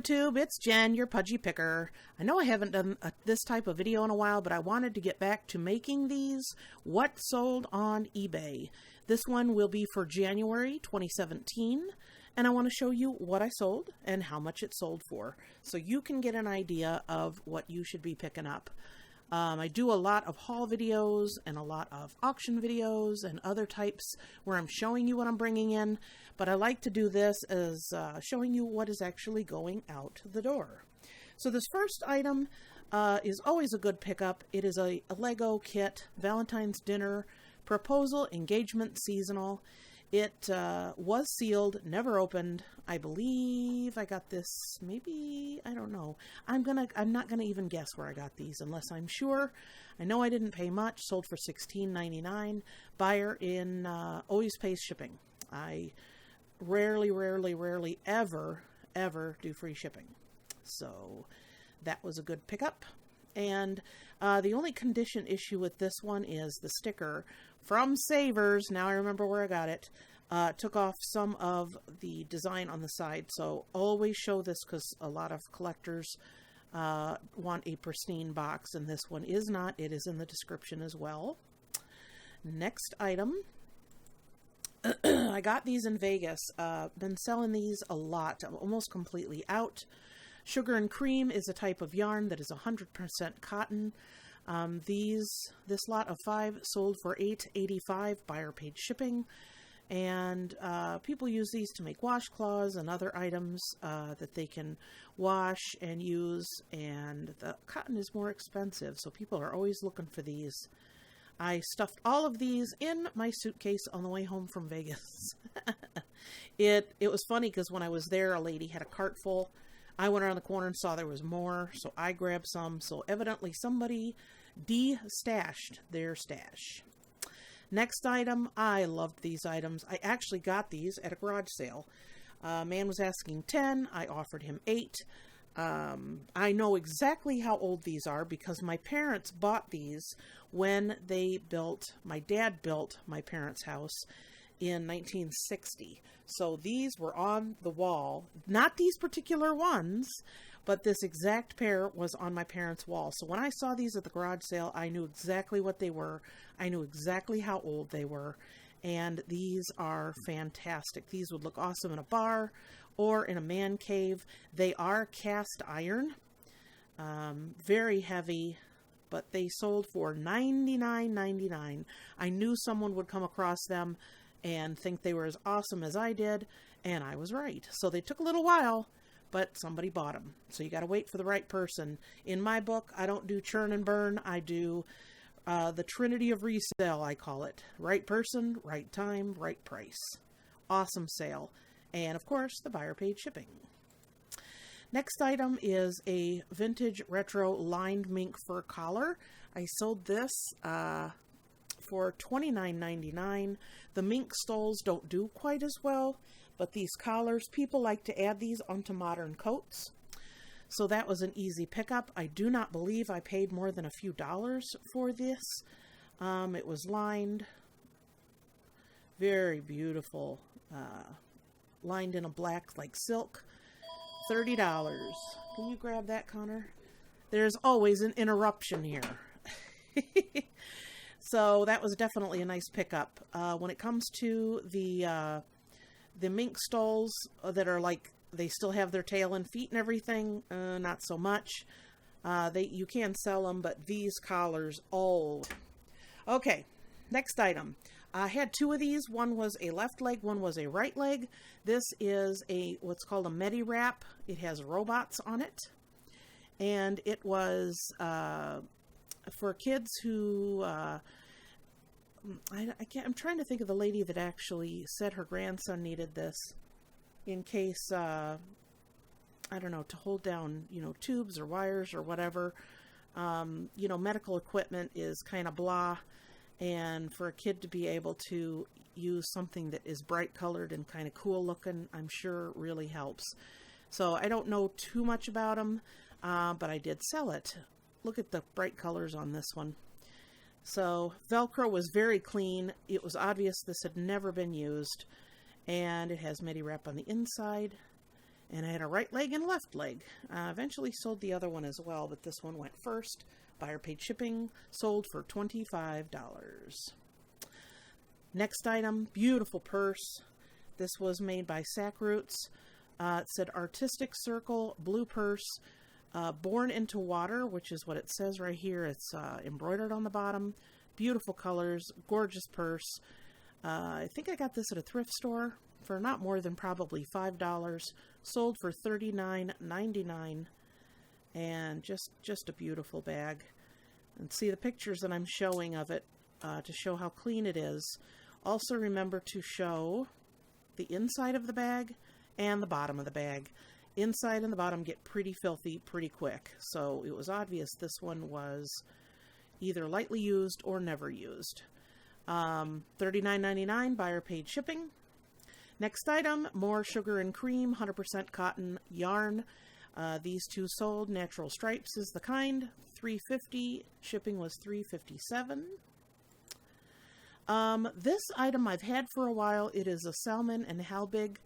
YouTube, it's Jen, your Pudgy Picker. I know I haven't done this type of video in a while, but I wanted to get back to making these what sold on eBay. This one will be for January 2017, and I want to show you what I sold and how much it sold for, so you can get an idea of what you should be picking up. I do a lot of haul videos and a lot of auction videos and other types where I'm showing you what I'm bringing in, but I like to do this as showing you what is actually going out the door. So this first item is always a good pickup. It is a Lego kit, Valentine's Dinner, Proposal, Engagement, Seasonal. It was sealed, never opened. I believe I got this, maybe, I don't know. I'm not gonna even guess where I got these unless I'm sure. I know I didn't pay much, sold for $16.99. Buyer in always pays shipping. I rarely ever do free shipping. So that was a good pickup. And the only condition issue with this one is the sticker from Savers. Now I remember where I got it. Took off some of the design on the side. So always show this because a lot of collectors want a pristine box, and this one is not. It is in the description as well. Next item. I got these in Vegas. Been selling these a lot. I'm almost completely out. Sugar and Cream is a type of yarn that is 100% cotton. This lot of 5 sold for $8.85. Buyer paid shipping. And people use these to make washcloths and other items that they can wash and use. And the cotton is more expensive, so people are always looking for these. I stuffed all of these in my suitcase on the way home from Vegas. It was funny because when I was there, a lady had a cart full. I went around the corner and saw there was more, so I grabbed some. So evidently somebody de-stashed their stash. Next item, I loved these items. I actually got these at a garage sale. Man was asking 10, I offered him 8. I know exactly how old these are because my parents bought these when my dad built my parents' house in 1960. So these were on the wall, not these particular ones, but this exact pair was on my parents' wall. So when I saw these at the garage sale, I knew exactly what they were. I knew exactly how old they were. And these are fantastic. These would look awesome in a bar or in a man cave. They are cast iron, very heavy, but they sold for $99.99. I knew someone would come across them and think they were as awesome as I did, and I was right. So they took a little while, but somebody bought them. So you got to wait for the right person. In my book, I don't do churn and burn. I do the Trinity of resale, I call it. Right person, right time, right price. Awesome sale. And of course, the buyer paid shipping. Next item is a vintage retro lined mink fur collar. I sold this for $29.99. The mink stoles don't do quite as well, but these collars, people like to add these onto modern coats. So that was an easy pickup. I do not believe I paid more than a few dollars for this. It was lined. Very beautiful. Lined in a black like silk. $30. Can you grab that, Connor? There's always an interruption here. So that was definitely a nice pickup. When it comes to the mink stoles that are like, they still have their tail and feet and everything, not so much. You can sell them, but these collars, oh. Okay, next item. I had 2 of these. One was a left leg, one was a right leg. This is what's called a Medi Wrap. It has robots on it. And it was for kids who, I'm trying to think of the lady that actually said her grandson needed this in case, I don't know, to hold down, tubes or wires or whatever. Medical equipment is kind of blah. And for a kid to be able to use something that is bright colored and kind of cool looking, I'm sure really helps. So I don't know too much about them, but I did sell it. Look at the bright colors on this one. So Velcro was very clean. It was obvious this had never been used. And it has Medi Wrap on the inside. And I had a right leg and left leg. Eventually sold the other one as well, but this one went first. Buyer paid shipping, sold for $25. Next item, beautiful purse. This was made by Sackroots. It said Artistic Circle Blue Purse, Born into Water, which is what it says right here. It's embroidered on the bottom. Beautiful colors, gorgeous purse. I think I got this at a thrift store for not more than probably $5. Sold for $39.99. And just a beautiful bag. And see the pictures that I'm showing of it to show how clean it is. Also remember to show the inside of the bag and the bottom of the bag. Inside and the bottom get pretty filthy pretty quick. So it was obvious this one was either lightly used or never used. $39.99, buyer paid shipping. Next item, more sugar and cream, 100% cotton yarn. These two sold. Natural Stripes is the kind. $3.50. Shipping was $3.57. This item I've had for a while. It is a Salmon and Halbig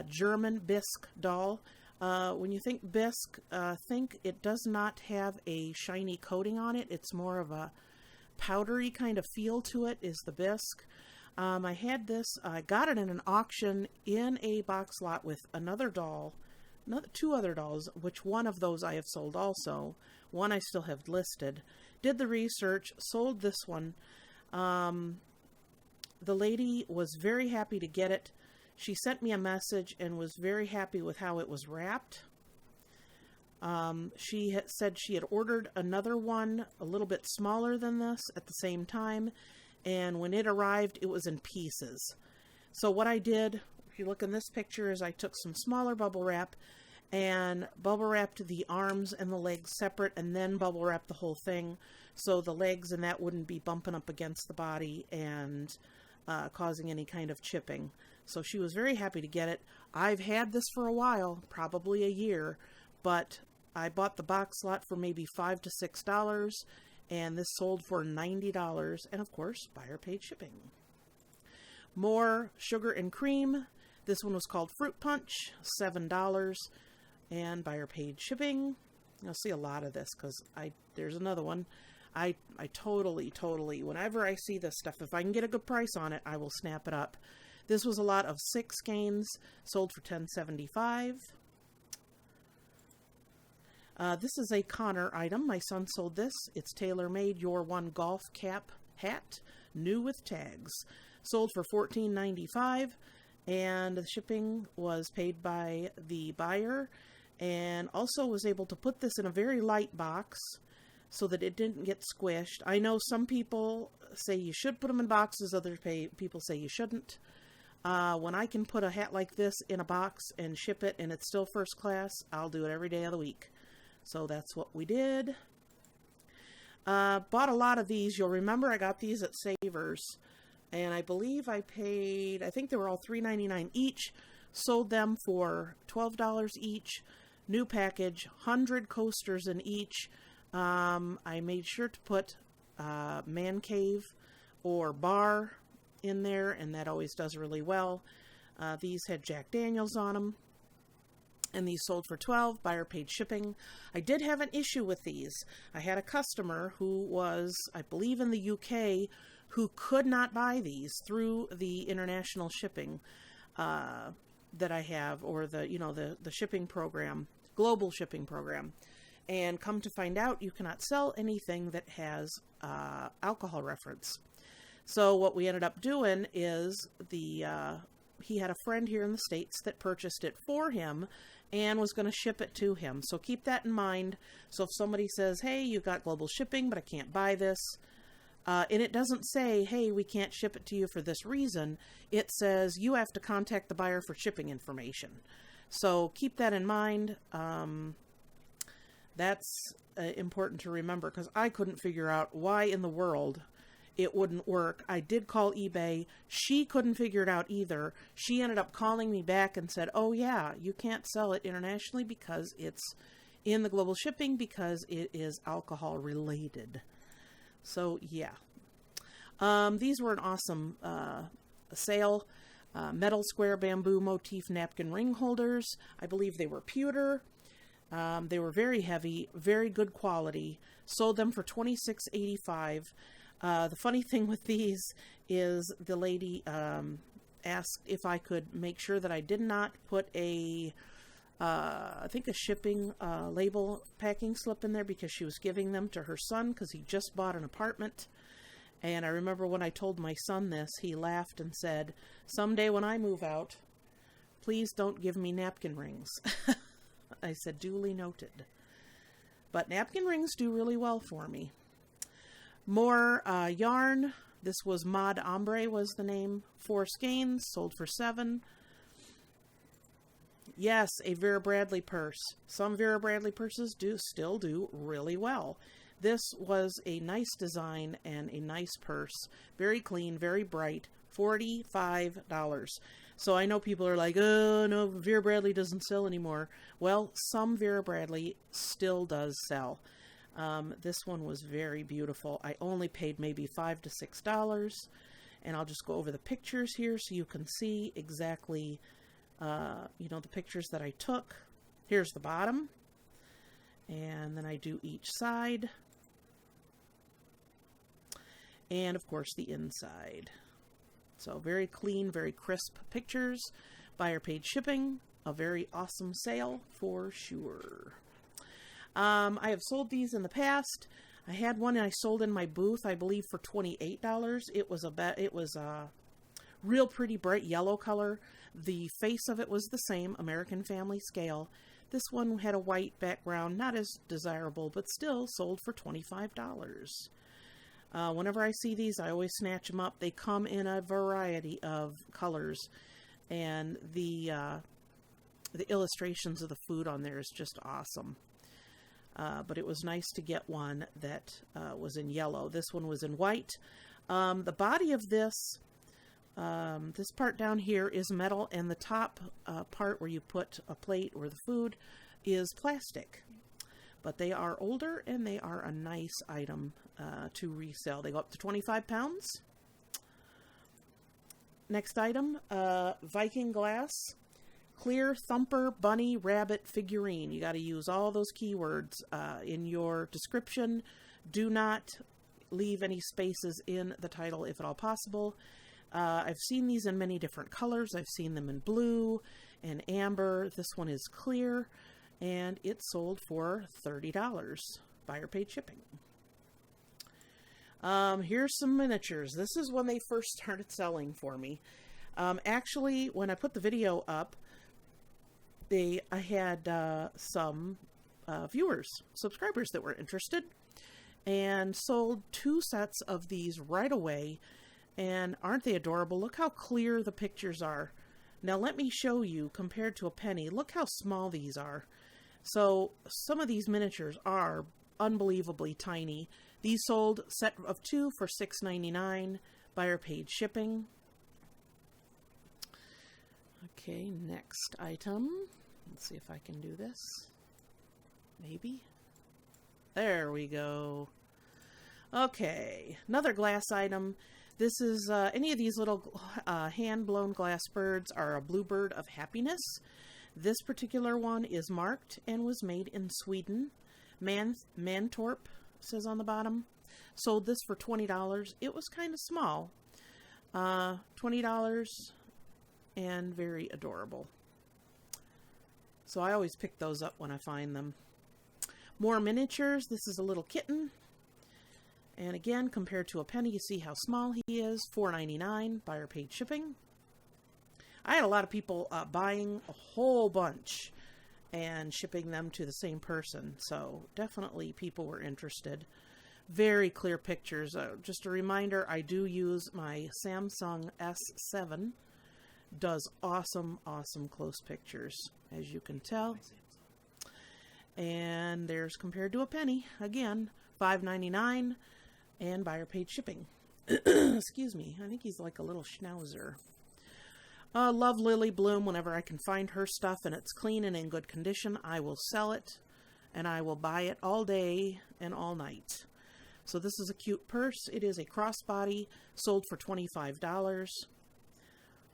German bisque doll. When you think bisque, think it does not have a shiny coating on it. It's more of a powdery kind of feel to it is the bisque. I had this, I got it in an auction in a box lot with another doll, two other dolls, which one of those I have sold also. One I still have listed. Did the research, sold this one. The lady was very happy to get it. She sent me a message and was very happy with how it was wrapped. She had said she had ordered another one a little bit smaller than this at the same time, and when it arrived, it was in pieces. So what I did, if you look in this picture, is I took some smaller bubble wrap and bubble wrapped the arms and the legs separate, and then bubble wrapped the whole thing so the legs and that wouldn't be bumping up against the body and causing any kind of chipping. So she was very happy to get it. I've had this for a while, probably a year, but I bought the box lot for maybe $5 to $6, and this sold for $90, and of course, buyer paid shipping. More sugar and cream. This one was called Fruit Punch, $7, and buyer paid shipping. You'll see a lot of this because there's another one. I totally, whenever I see this stuff, if I can get a good price on it, I will snap it up. This was a lot of 6 skeins, sold for $10.75. This is a Connor item. My son sold this. It's tailor-made Your One Golf Cap hat, new with tags. Sold for $14.95, and the shipping was paid by the buyer, and also was able to put this in a very light box so that it didn't get squished. I know some people say you should put them in boxes, other people say you shouldn't. When I can put a hat like this in a box and ship it and it's still first class, I'll do it every day of the week. So that's what we did. Bought a lot of these. You'll remember I got these at Savers, and I believe I paid, I think they were all $3.99 each. Sold them for $12 each. New package, 100 coasters in each. I made sure to put man cave or bar in there, and that always does really well. These had Jack Daniels on them, and these sold for $12. Buyer paid shipping. I did have an issue with these. I had a customer who was, I believe, in the UK, who could not buy these through the international shipping that I have, or the shipping program, global shipping program. And come to find out, you cannot sell anything that has alcohol reference. So what we ended up doing is he had a friend here in the States that purchased it for him and was going to ship it to him. So keep that in mind. So if somebody says, hey, you got global shipping, but I can't buy this, and it doesn't say, hey, we can't ship it to you for this reason. It says you have to contact the buyer for shipping information. So keep that in mind. That's important to remember, because I couldn't figure out why in the world it wouldn't work. I did call eBay. She couldn't figure it out either. She ended up calling me back and said, oh yeah, you can't sell it internationally because it's in the global shipping because it is alcohol related. So yeah. These were an awesome sale. Metal square bamboo motif napkin ring holders. I believe they were pewter. They were very heavy, very good quality. Sold them for $26.85. The funny thing with these is the lady asked if I could make sure that I did not put I think a shipping label packing slip in there, because she was giving them to her son because he just bought an apartment. And I remember when I told my son this, he laughed and said, "Someday when I move out, please don't give me napkin rings." I said, "Duly noted." But napkin rings do really well for me. More yarn. This was Mod Ombre was the name. 4 skeins, sold for $7. Yes, a Vera Bradley purse. Some Vera Bradley purses still do really well. This was a nice design and a nice purse. Very clean, very bright. $45. So I know people are like, "Oh, no, Vera Bradley doesn't sell anymore." Well, some Vera Bradley still does sell. This one was very beautiful. I only paid maybe $5 to $6. And I'll just go over the pictures here so you can see exactly, the pictures that I took. Here's the bottom. And then I do each side. And, of course, the inside. So very clean, very crisp pictures. Buyer paid shipping. A very awesome sale for sure. I have sold these in the past. I had one I sold in my booth, I believe, for $28. It was a real pretty bright yellow color. The face of it was the same, American Family scale. This one had a white background, not as desirable, but still sold for $25. Whenever I see these, I always snatch them up. They come in a variety of colors, and the illustrations of the food on there is just awesome. But it was nice to get one that was in yellow. This one was in white. The body of this part down here is metal, and the top part where you put a plate or the food is plastic. But they are older, and they are a nice item to resell. They go up to 25 pounds. Next item, Viking glass. Clear thumper bunny rabbit figurine. You got to use all those keywords in your description. Do not leave any spaces in the title if at all possible. I've seen these in many different colors. I've seen them in blue and amber. This one is clear, and it sold for $30. Buyer paid shipping. Here's some miniatures. This is when they first started selling for me. Actually, when I put the video up, I had some subscribers that were interested, and sold 2 sets of these right away. And aren't they adorable? Look how clear the pictures are. Now let me show you, compared to a penny, look how small these are. So some of these miniatures are unbelievably tiny. These sold set of 2 for $6.99. Buyer paid shipping. Okay, next item. Let's see if I can do this. Maybe. There we go. Okay, another glass item. This is, any of these little hand-blown glass birds are a bluebird of happiness. This particular one is marked and was made in Sweden. Mantorp says on the bottom. Sold this for $20. It was kind of small. $20 and very adorable. So I always pick those up when I find them. More miniatures. This is a little kitten. And again, compared to a penny, you see how small he is. $4.99. Buyer paid shipping. I had a lot of people buying a whole bunch and shipping them to the same person. So definitely people were interested. Very clear pictures. Just a reminder, I do use my Samsung S7. Does awesome, awesome close pictures, as you can tell. And there's compared to a penny. Again, $5.99, and buyer paid shipping. Excuse me. I think he's like a little schnauzer. Love Lily Bloom. Whenever I can find her stuff and it's clean and in good condition, I will sell it, and I will buy it all day and all night. So this is a cute purse. It is a crossbody, sold for $25.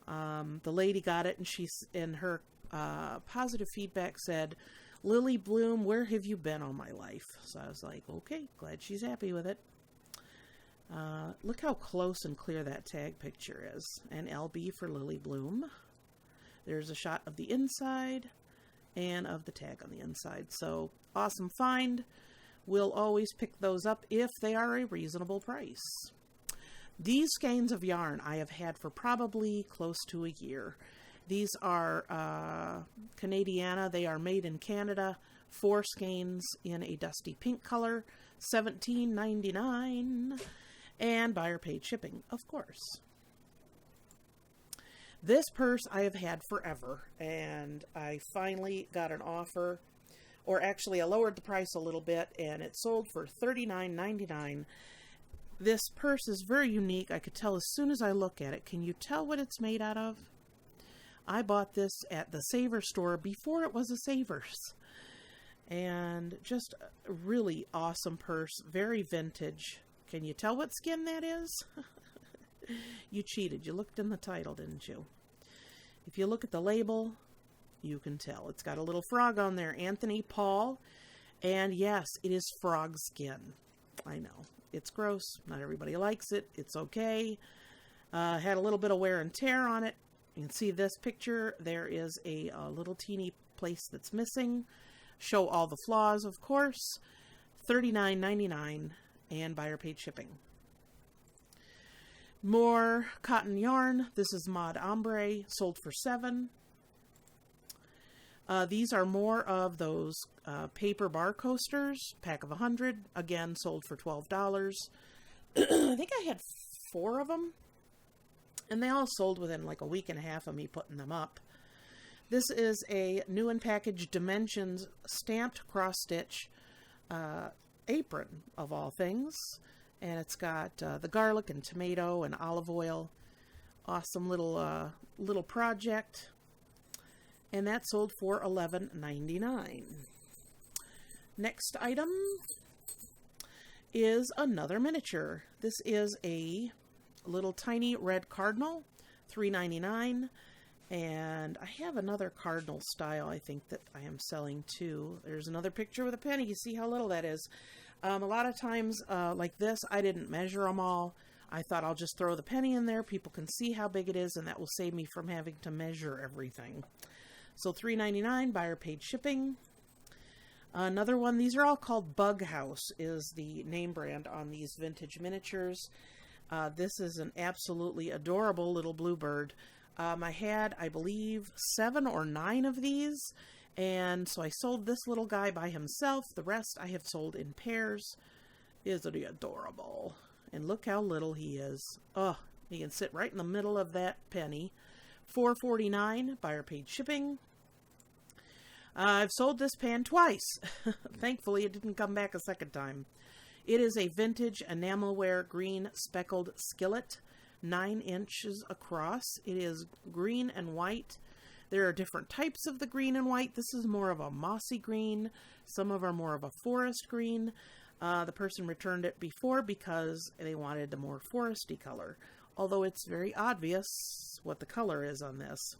The lady got it, and she's in her positive feedback said, "Lily Bloom, where have you been all my life?" So I was like, okay, glad she's happy with it. Look how close and clear that tag picture is. And LB for Lily Bloom. There's a shot of the inside and of the tag on the inside. So awesome find. We'll always pick those up if they are a reasonable price. These skeins of yarn I have had for probably close to a year. These are Canadiana. They are made in Canada. 4 skeins in a dusty pink color. $17.99. And buyer paid shipping, of course. This purse I have had forever, and I finally got an offer, or actually I lowered the price a little bit, and it sold for $39.99. This purse is very unique. I could tell as soon as I look at it. Can you tell what it's made out of? I bought this at the Savers store before it was a Savers. And just a really awesome purse, very vintage. Can you tell what skin that is? You cheated. You looked in the title, didn't you? If you look at the label, you can tell. It's got a little frog on there, Anthony Paul. And yes, it is frog skin. I know. It's gross. Not everybody likes it. It's okay. Had a little bit of wear and tear on it. You can see this picture. There is a little teeny place that's missing. Show all the flaws, of course. $39.99 and buyer paid shipping. More cotton yarn. This is Mod Ombre, sold for $7. These are more of those paper bar coasters, pack of 100, again sold for $12. I think I had 4 of them, and they all sold within like a week and a half of me putting them up. This is a new and packaged Dimensions stamped cross-stitch apron, of all things, and it's got the garlic and tomato and olive oil. Awesome little project. And that sold for $11.99. Next item is another miniature. This is a little tiny red cardinal, $3.99. And I have another cardinal style I think that I am selling too. There's another picture with a penny. You see how little that is. A lot of times like this, I didn't measure them all. I thought I'll just throw the penny in there. People can see how big it is, and that will save me from having to measure everything. So $3.99, buyer paid shipping. Another one, these are all called Bug House, is the name brand on these vintage miniatures. This is an absolutely adorable little bluebird. I had, I believe, 7 or 9 of these, and so I sold this little guy by himself. The rest I have sold in pairs. Isn't he adorable? And look how little he is. Oh, he can sit right in the middle of that penny. $4.49, buyer paid shipping. I've sold this pan twice. Thankfully, it didn't come back a second time. It is a vintage enamelware green speckled skillet, 9 inches across. It is green and white. There are different types of the green and white. This is more of a mossy green. Some of them are more of a forest green. The person returned it before because they wanted a more foresty color, although it's very obvious what the color is on this.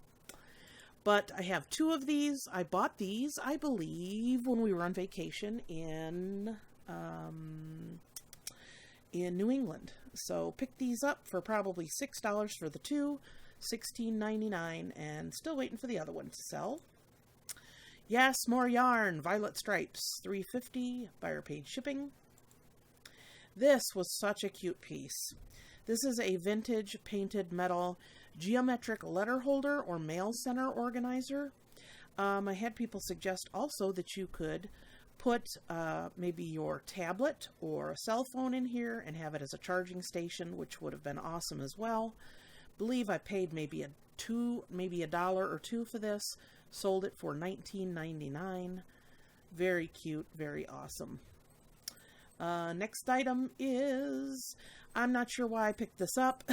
But I have 2 of these. I bought these, I believe, when we were on vacation in New England. So picked these up for probably $6 for the 2, $16.99, and still waiting for the other one to sell. Yes, more yarn, Violet Stripes, $3.50, buyer paid shipping. This was such a cute piece. This is a vintage painted metal geometric letter holder or mail center organizer. I had people suggest also that you could put maybe your tablet or a cell phone in here and have it as a charging station, which would have been awesome as well. Believe I paid maybe $1 or $2 for this. Sold it for $19.99. Very cute, very awesome. Next item is, I'm not sure why I picked this up.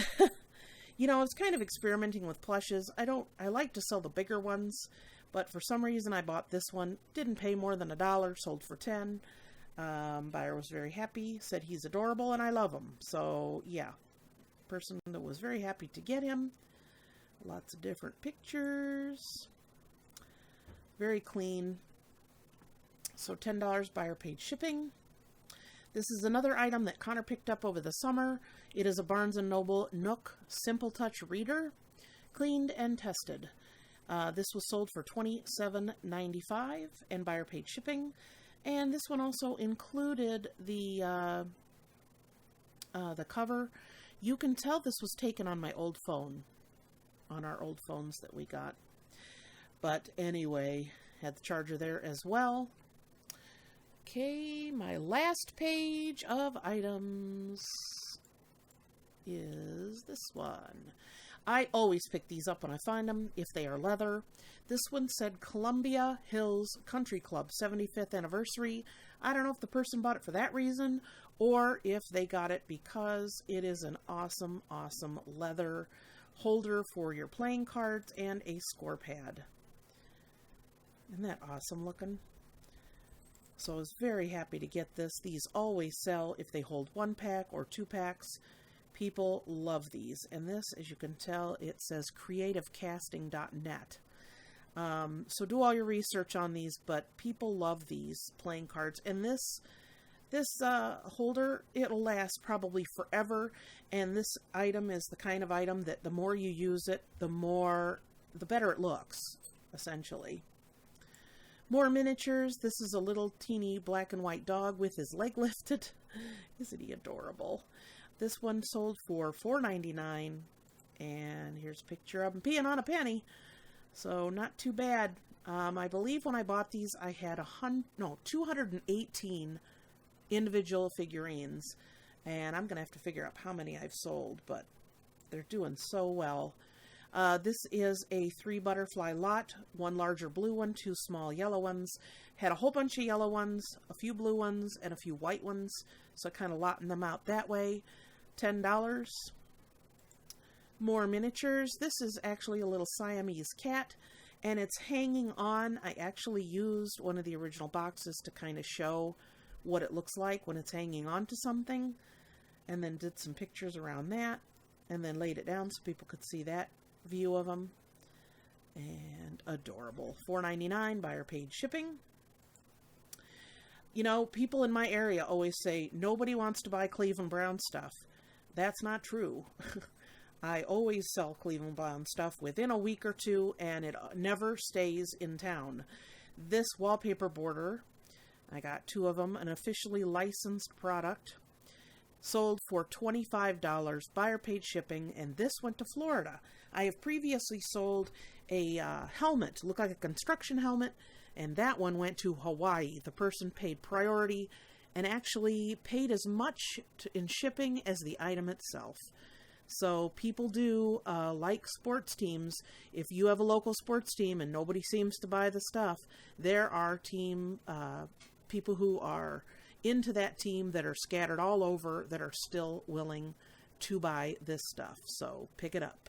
You know, I was kind of experimenting with plushes. I like to sell the bigger ones, but for some reason I bought this one. Didn't pay more than $1, sold for $10. Buyer was very happy, said he's adorable and I love him. So yeah, person that was very happy to get him Lots of different pictures. Very clean. So $10 buyer paid shipping. This is another item that Connor picked up over the summer. It is a Barnes & Noble Nook Simple Touch Reader, cleaned and tested. This was sold for $27.95 and buyer paid shipping. And this one also included the cover. You can tell this was taken on my old phone, on our old phones that we got. But anyway, had the charger there as well. Okay, my last page of items is this one. I always pick these up when I find them, if they are leather. This one said Columbia Hills Country Club 75th anniversary. I don't know if the person bought it for that reason, or if they got it because it is an awesome, awesome leather holder for your playing cards and a score pad. Isn't that awesome looking? So I was very happy to get this. These always sell if they hold 1 pack or 2 packs. People love these. And this, as you can tell, it says creativecasting.net. So do all your research on these, but people love these playing cards. And this holder, it'll last probably forever. And this item is the kind of item that the more you use it, the better it looks, essentially. More miniatures. This is a little teeny black and white dog with his leg lifted. Isn't he adorable? This one sold for $4.99. And here's a picture of him peeing on a penny. So not too bad. I believe when I bought these, I had 218 individual figurines. And I'm going to have to figure out how many I've sold, but they're doing so well. This is a 3 butterfly lot, 1 larger blue one, 2 small yellow ones. Had a whole bunch of yellow ones, a few blue ones, and a few white ones. So kind of lotting them out that way. $10. More miniatures. This is actually a little Siamese cat, and it's hanging on. I actually used one of the original boxes to kind of show what it looks like when it's hanging on to something, and then did some pictures around that, and then laid it down so people could see that view of them. And adorable. $4.99 buyer paid shipping. You know, people in my area always say nobody wants to buy Cleveland Brown stuff. That's not true. I always sell Cleveland Brown stuff within a week or 2, and it never stays in town. This wallpaper border, I got 2 of them, an officially licensed product, sold for $25, buyer paid shipping, and this went to Florida. I have previously sold a helmet, looked like a construction helmet, and that one went to Hawaii. The person paid priority and actually paid as much in shipping as the item itself. So people do like sports teams. If you have a local sports team and nobody seems to buy the stuff, there are people who are into that team that are scattered all over that are still willing to buy this stuff. So pick it up.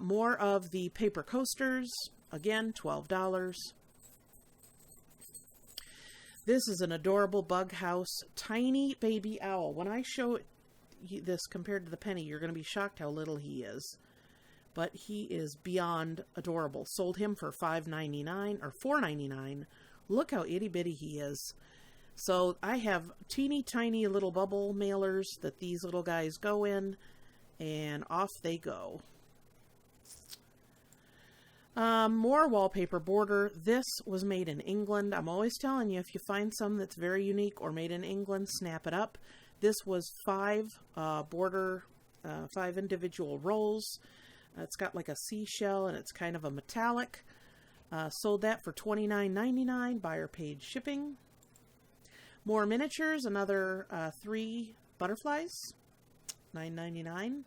More of the paper coasters. Again, $12. This is an adorable Bug House tiny baby owl. When I show this compared to the penny, you're going to be shocked how little he is. But he is beyond adorable. Sold him for $5.99 or $4.99. Look how itty bitty he is. So I have teeny tiny little bubble mailers that these little guys go in, and off they go. More wallpaper border. This was made in England. I'm always telling you, if you find some that's very unique or made in England, snap it up. This was 5 individual rolls. It's got like a seashell, and it's kind of a metallic. Sold that for $29.99. Buyer paid shipping. More miniatures. Another 3 butterflies. $9.99.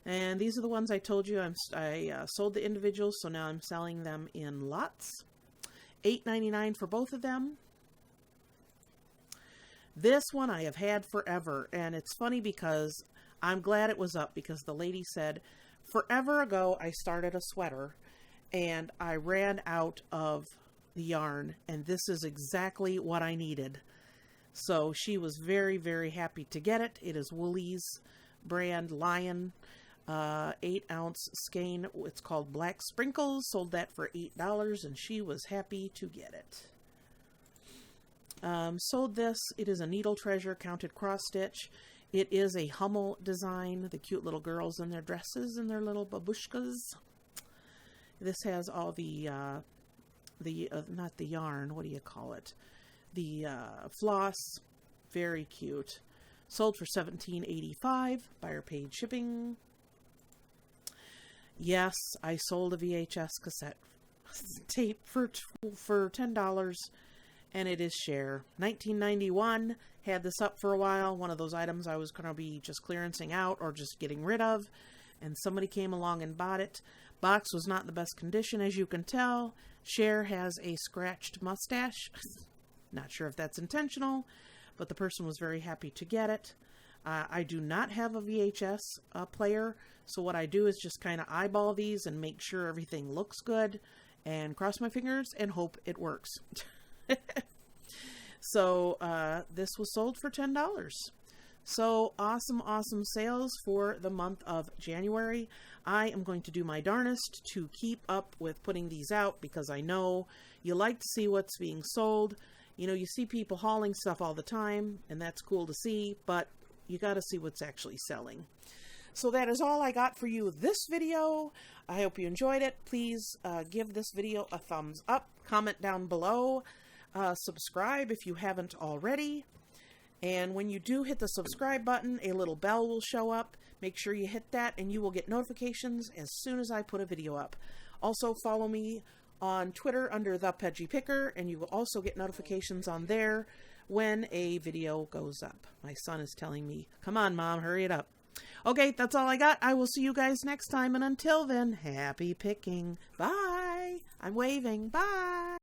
And these are the ones I told you I sold the individuals, so now I'm selling them in lots. $8.99 for both of them. This one I have had forever, and it's funny because I'm glad it was up, because the lady said, forever ago I started a sweater, and I ran out of the yarn, and this is exactly what I needed. So she was very, very happy to get it. It is Woolies brand Lion. 8-ounce skein. It's called Black Sprinkles. Sold that for $8, and she was happy to get it. Sold this. It is a Needle Treasure counted cross stitch. It is a Hummel design. The cute little girls in their dresses and their little babushkas. This has all the not the yarn, what do you call it? The floss. Very cute. Sold for $17.85. Buyer paid shipping. Yes, I sold a VHS cassette tape for $10, and it is Cher. 1991. Had this up for a while. One of those items I was going to be just clearancing out or just getting rid of, and somebody came along and bought it. Box was not in the best condition, as you can tell. Cher has a scratched mustache. Not sure if that's intentional, but the person was very happy to get it. I do not have a VHS player, so what I do is just kind of eyeball these and make sure everything looks good and cross my fingers and hope it works. So this was sold for $10. So awesome, awesome sales for the month of January. I am going to do my darnest to keep up with putting these out because I know you like to see what's being sold. You know, you see people hauling stuff all the time, and that's cool to see, but you got to see what's actually selling. So that is all I got for you this video. I hope you enjoyed it. Please give this video a thumbs up, comment down below, subscribe if you haven't already. And when you do hit the subscribe button, a little bell will show up. Make sure you hit that and you will get notifications as soon as I put a video up. Also follow me on Twitter under The Pedgy Picker, and you will also get notifications on there when a video goes up. My son is telling me, come on, Mom, hurry it up. Okay, that's all I got. I will see you guys next time, and until then, happy picking. Bye. I'm waving. Bye.